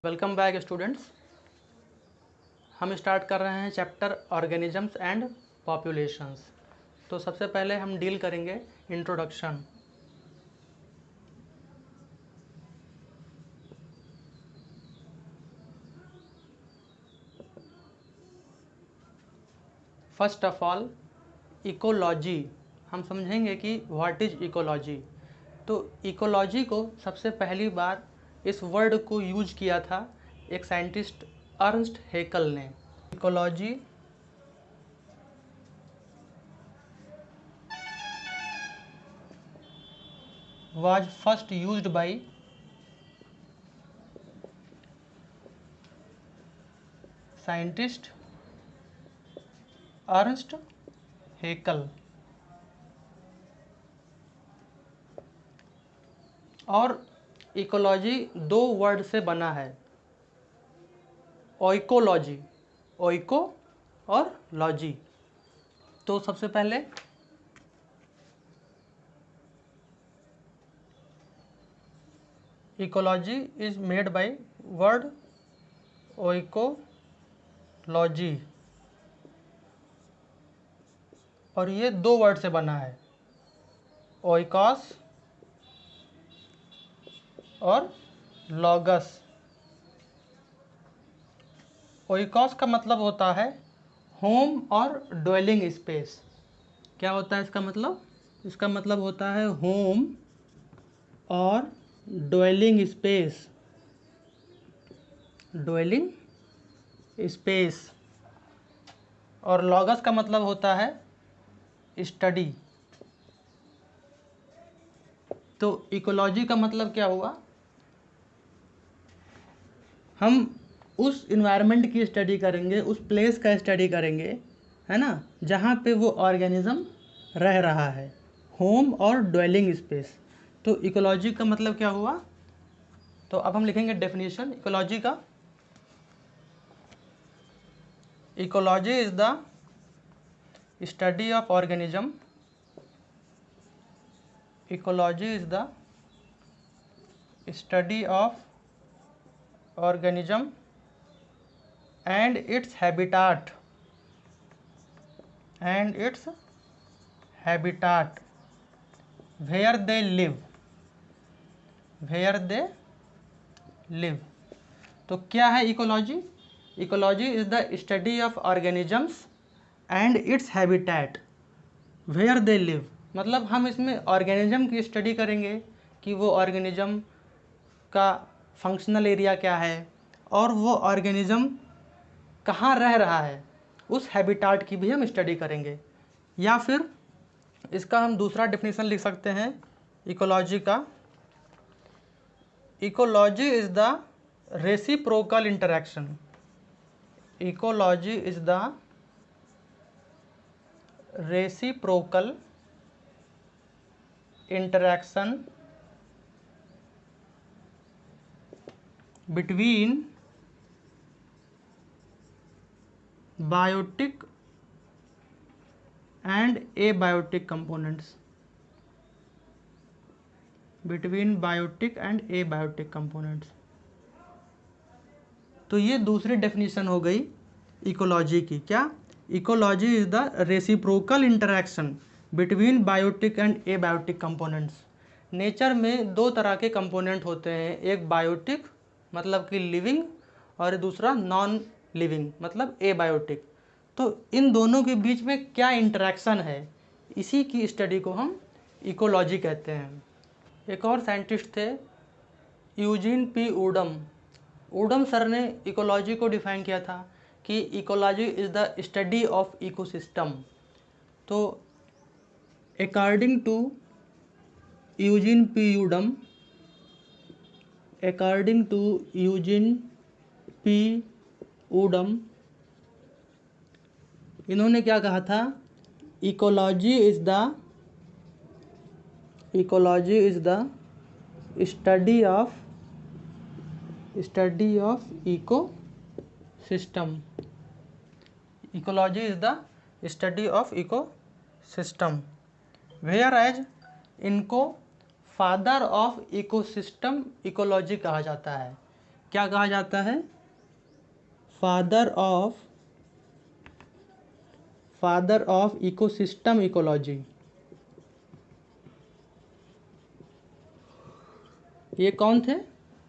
Welcome back students. हम start कर रहे हैं चैप्टर ऑर्गेनिजम्स एंड पॉपुलेशंस। तो सबसे पहले हम डील करेंगे introduction. First of all ecology हम समझेंगे कि व्हाट इज इकोलॉजी। तो इकोलॉजी को सबसे पहली बार इस वर्ड को यूज किया था एक साइंटिस्ट अर्नस्ट हेकल ने। Ecology was first used by scientist Ernst Haeckel. और इकोलॉजी दो वर्ड से बना है, ओइकोलॉजी, ओइको और लॉजी। तो सबसे पहले ecology is made by word oikology, और ये दो वर्ड से बना है, ओइकॉस और लॉगस। ओइकॉस का मतलब होता है होम और ड्वेलिंग स्पेस। क्या होता है इसका मतलब? इसका मतलब होता है होम और ड्वेलिंग स्पेस, ड्वेलिंग स्पेस। और लॉगस का मतलब होता है स्टडी। तो इकोलॉजी का मतलब क्या हुआ? हम उस इन्वायरमेंट की स्टडी करेंगे, उस प्लेस का स्टडी करेंगे, है ना, जहाँ पे वो ऑर्गेनिज्म रह रहा है, होम और ड्वेलिंग स्पेस। तो इकोलॉजी का मतलब क्या हुआ? तो अब हम लिखेंगे डेफिनेशन इकोलॉजी का। Ecology is the study of organism, ecology is the study of organism and its habitat where they live, तो क्या है ecology? Ecology is the study of organisms and its habitat where they live. मतलब हम इसमें organism की study करेंगे कि वो ऑर्गेनिज्म का फंक्शनल एरिया क्या है और वो ऑर्गेनिज्म कहाँ रह रहा है, उस हैबिटाट की भी हम स्टडी करेंगे। या फिर इसका हम दूसरा डेफिनेशन लिख सकते हैं इकोलॉजी का। Ecology is the reciprocal interaction, ecology is the reciprocal interaction between biotic and abiotic components, between biotic and abiotic components। तो ये दूसरी डेफिनेशन हो गई इकोलॉजी की। क्या? Ecology is the reciprocal interaction between biotic and abiotic components. Nature में दो तरह के कंपोनेंट होते हैं, एक बायोटिक मतलब कि लिविंग और दूसरा नॉन लिविंग मतलब एबायोटिक। तो इन दोनों के बीच में क्या इंटरेक्शन है, इसी की स्टडी को हम इकोलॉजी कहते हैं। एक और साइंटिस्ट थे Eugene P Odum. Odum sir ने इकोलॉजी को डिफाइन किया था कि ecology is the study of ecosystem. तो according to Eugene P Odum, according to Eugene P. Udom, इन्होंने क्या कहा था? Ecology is the study of eco system. Ecology is the study of eco system, whereas इनको father of ecosystem ecology कहा जाता है। क्या कहा जाता है? Father of ecosystem ecology. ये कौन थे?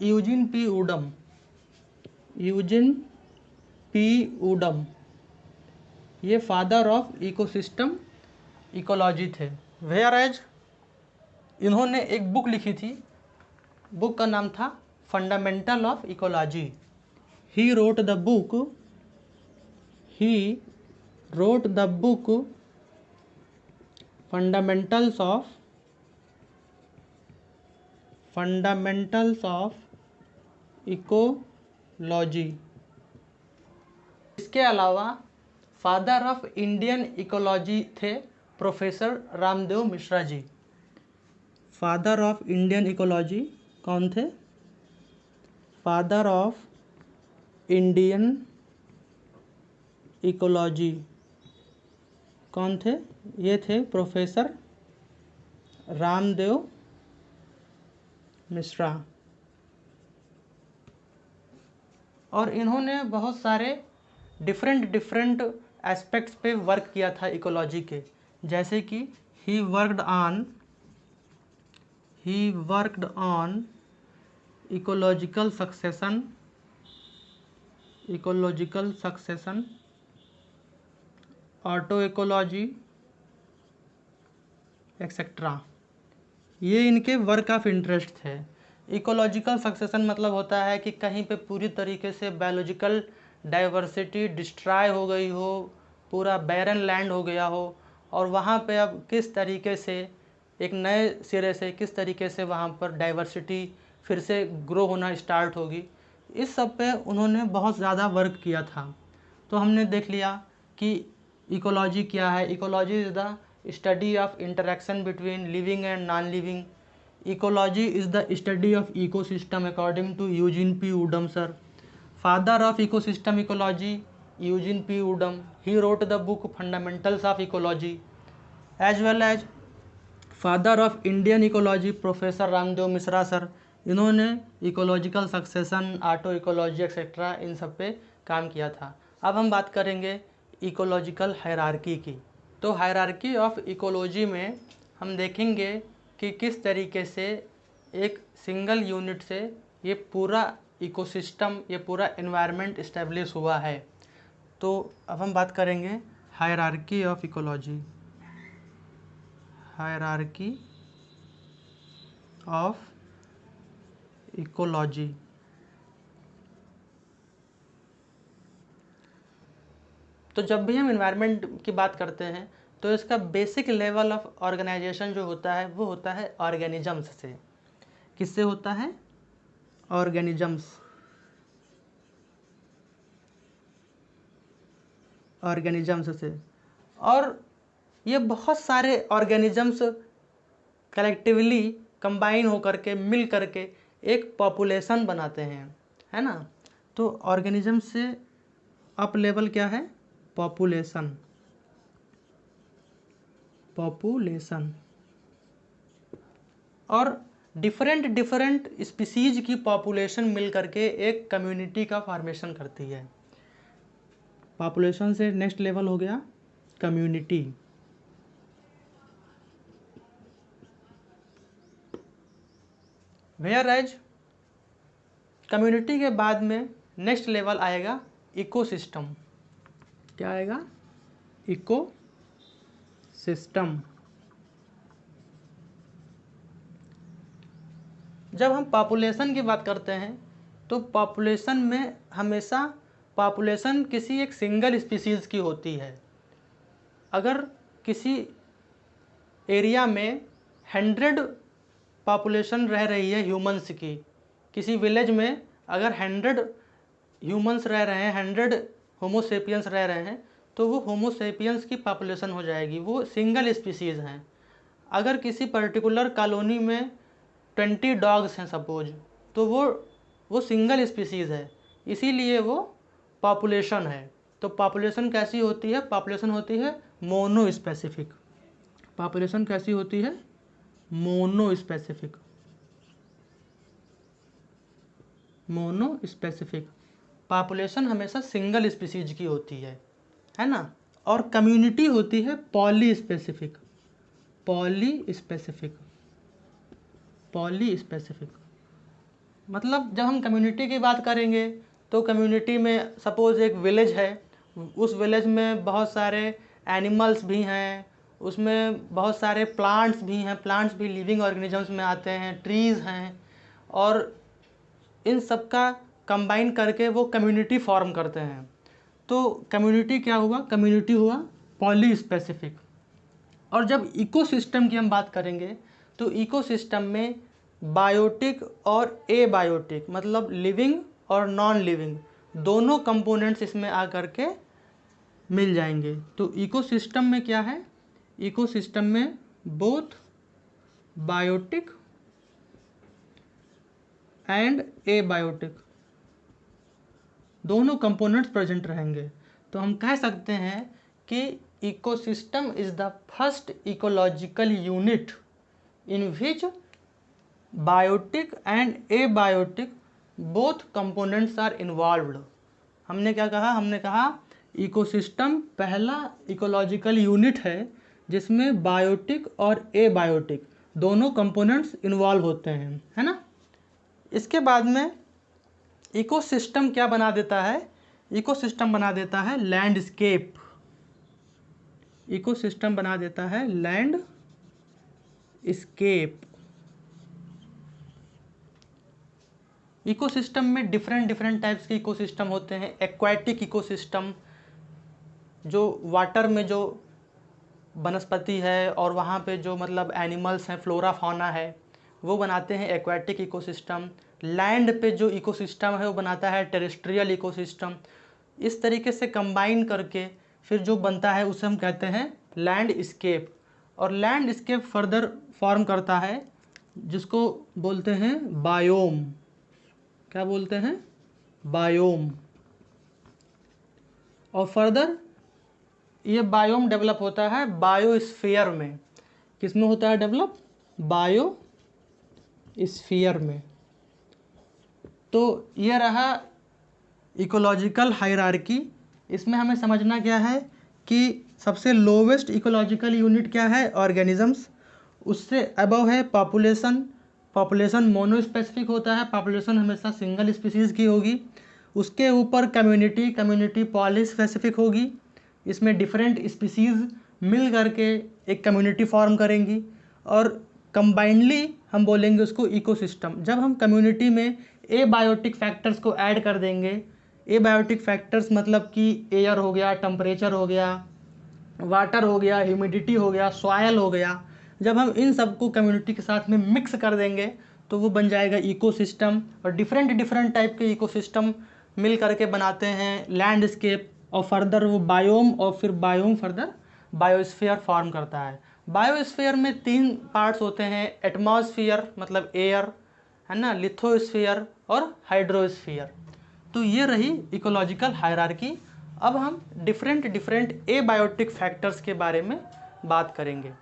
Eugene P Odum. Eugene P Odum ये फादर ऑफ इकोसिस्टम इकोलॉजी थे। वेयर एज इन्होंने एक बुक लिखी थी, बुक का नाम था fundamental of ecology. He wrote the book fundamentals of ecology. इसके अलावा फादर ऑफ इंडियन इकोलॉजी थे professor Ramdev Mishra ji. Father of Indian ecology कौन थे? फादर ऑफ इंडियन इकोलॉजी कौन थे? ये थे प्रोफेसर रामदेव मिश्रा। और इन्होंने बहुत सारे डिफरेंट एस्पेक्ट्स पे वर्क किया था इकोलॉजी के, जैसे कि he worked on ecological succession, auto ecology etcetera. ये इनके वर्क ऑफ इंटरेस्ट थे। इकोलॉजिकल सक्सेशन मतलब होता है कि कहीं पे पूरी तरीके से बायोलॉजिकल डाइवर्सिटी डिस्ट्रॉय हो गई हो, पूरा बैरन लैंड हो गया हो, और वहाँ पे अब किस तरीके से एक नए सिरे से किस तरीके से वहाँ पर डाइवर्सिटी फिर से ग्रो होना स्टार्ट होगी, इस सब पे उन्होंने बहुत ज़्यादा वर्क किया था। तो हमने देख लिया कि इकोलॉजी क्या है। Ecology is the study of interaction between living and non living. Ecology is the study of ecosystem according to Eugene P Odum sir. Father of ecosystem ecology Eugene P Odum. He wrote the book fundamentals of ecology. As well as father of Indian ecology professor Ramdev Mishra sir. इन्होंने ecological succession, auto ecology etcetera इन सब पे काम किया था। अब हम बात करेंगे इकोलॉजिकल हायरार्की की। तो हायरार्की ऑफ इकोलॉजी में हम देखेंगे कि किस तरीके से एक सिंगल यूनिट से ये पूरा इकोसिस्टम, ये पूरा एनवायरनमेंट इस्टेब्लिश हुआ है। तो अब हम बात करेंगे hierarchy of ecology. Hierarchy of ecology. तो जब भी हम एनवायरनमेंट की बात करते हैं तो इसका बेसिक लेवल ऑफ ऑर्गेनाइजेशन जो होता है वो होता है ऑर्गेनिजम्स से। किससे होता है? ऑर्गेनिजम्स से। और ये बहुत सारे ऑर्गेनिजम्स कलेक्टिवली कंबाइन होकर के, मिल करके एक पॉपुलेशन बनाते हैं, है ना। तो ऑर्गेनिज्म से अप लेवल क्या है? पॉपुलेशन। और डिफरेंट स्पीसीज की पॉपुलेशन मिल करके एक कम्युनिटी का फॉर्मेशन करती है। पॉपुलेशन से नेक्स्ट लेवल हो गया कम्युनिटी। वेयर एज कम्युनिटी के बाद में नेक्स्ट लेवल आएगा इकोसिस्टम। क्या आएगा? इकोसिस्टम। जब हम पॉपुलेशन की बात करते हैं तो पॉपुलेशन में हमेशा पॉपुलेशन किसी एक सिंगल स्पीसीज़ की होती है। अगर किसी एरिया में 100 पॉपुलेशन रह रही है ह्यूमंस की, किसी विलेज में अगर 100 ह्यूमंस रह रहे हैं, 100 होमोसेपियंस रह रहे हैं, तो वो होमोसेपियंस की पॉपुलेशन हो जाएगी, वो सिंगल स्पीसीज़ हैं। अगर किसी पर्टिकुलर कॉलोनी में 20 डॉग्स हैं सपोज, तो वो सिंगल स्पीसीज़ है, इसीलिए वो पॉपुलेशन है। तो पॉपुलेशन कैसी होती है? पॉपुलेशन होती है मोनोस्पेसिफिक। पॉपुलेशन कैसी होती है? मोनोस्पेसिफिक। मोनो स्पेसिफिक, पॉपुलेशन हमेशा सिंगल स्पीसीज की होती है ना। और कम्युनिटी होती है poly specific, poly specific, poly specific. मतलब जब हम कम्युनिटी की बात करेंगे तो कम्युनिटी में सपोज़ एक विलेज है, उस विलेज में बहुत सारे एनिमल्स भी हैं, उसमें बहुत सारे प्लांट्स भी हैं, प्लांट्स भी लिविंग ऑर्गेनिजम्स में आते हैं, ट्रीज़ हैं, और इन सब का कंबाइन करके वो कम्युनिटी फॉर्म करते हैं। तो कम्युनिटी क्या हुआ, कम्युनिटी हुआ पॉली स्पेसिफिक। और जब इकोसिस्टम की हम बात करेंगे तो इकोसिस्टम में बायोटिक और एबायोटिक मतलब लिविंग और नॉन लिविंग दोनों कंपोनेंट्स इसमें आकर के मिल जाएंगे। तो इकोसिस्टम में क्या है, इकोसिस्टम में बोथ बायोटिक एंड एबायोटिक दोनों कंपोनेंट्स प्रेजेंट रहेंगे। तो हम कह सकते हैं कि ecosystem is the first ecological unit in which biotic and abiotic both components are involved. हमने क्या कहा, हमने कहा इकोसिस्टम पहला इकोलॉजिकल यूनिट है जिसमें बायोटिक और एबायोटिक दोनों कंपोनेंट्स इन्वॉल्व होते हैं, है ना। इसके बाद में इकोसिस्टम क्या बना देता है, इकोसिस्टम बना देता है लैंडस्केप, इकोसिस्टम बना देता है लैंडस्केप। इकोसिस्टम में डिफरेंट टाइप्स के इकोसिस्टम होते हैं। एक्वाटिक इकोसिस्टम जो वाटर में जो वनस्पति है और वहाँ पे जो मतलब एनिमल्स हैं, फ्लोरा फौना है, वो बनाते हैं एक्वाटिक इकोसिस्टम। लैंड पे जो इकोसिस्टम है वो बनाता है टेरेस्ट्रियल इकोसिस्टम। इस तरीके से कंबाइन करके फिर जो बनता है उसे हम कहते हैं लैंडस्केप। और लैंडस्केप फर्दर फॉर्म करता है जिसको बोलते हैं बायोम। क्या बोलते हैं, बायोम। और फर्दर ये बायोम डेवलप होता है बायोस्फीयर में। किस में होता है डेवलप, बायोस्फीयर में। तो ये रहा इकोलॉजिकल हायरार्की। इसमें हमें समझना क्या है कि सबसे लोवेस्ट इकोलॉजिकल यूनिट क्या है, ऑर्गेनिजम्स। उससे अबव है पॉपुलेशन, पॉपुलेशन मोनोस्पेसिफिक होता है, पॉपुलेशन हमेशा सिंगल स्पीसीज की होगी। उसके ऊपर कम्युनिटी, कम्युनिटी पॉली स्पेसिफिक होगी। इसमें डिफरेंट स्पीसीज मिल करके एक कम्युनिटी फॉर्म करेंगी और कंबाइंडली हम बोलेंगे उसको इकोसिस्टम। जब हम कम्युनिटी में एबायोटिक फैक्टर्स को ऐड कर देंगे, एबायोटिक फैक्टर्स मतलब कि एयर हो गया, टेम्परेचर हो गया, वाटर हो गया, ह्यूमिडिटी हो गया, सॉयल हो गया, जब हम इन सबको कम्युनिटी के साथ में मिक्स कर देंगे तो वो बन जाएगा इकोसिस्टम। और डिफरेंट टाइप के इकोसिस्टम मिल करके बनाते हैं लैंडस्केप। और फर्दर वो बायोम, और फिर बायोम फर्दर बायोस्फीयर फॉर्म करता है। बायोस्फीयर में 3 पार्ट्स होते हैं, एटमॉस्फेयर मतलब एयर, है ना, लिथोस्फीयर और हाइड्रोस्फीयर। तो ये रही इकोलॉजिकल हायरार्की। अब हम डिफरेंट एबायोटिक फैक्टर्स के बारे में बात करेंगे।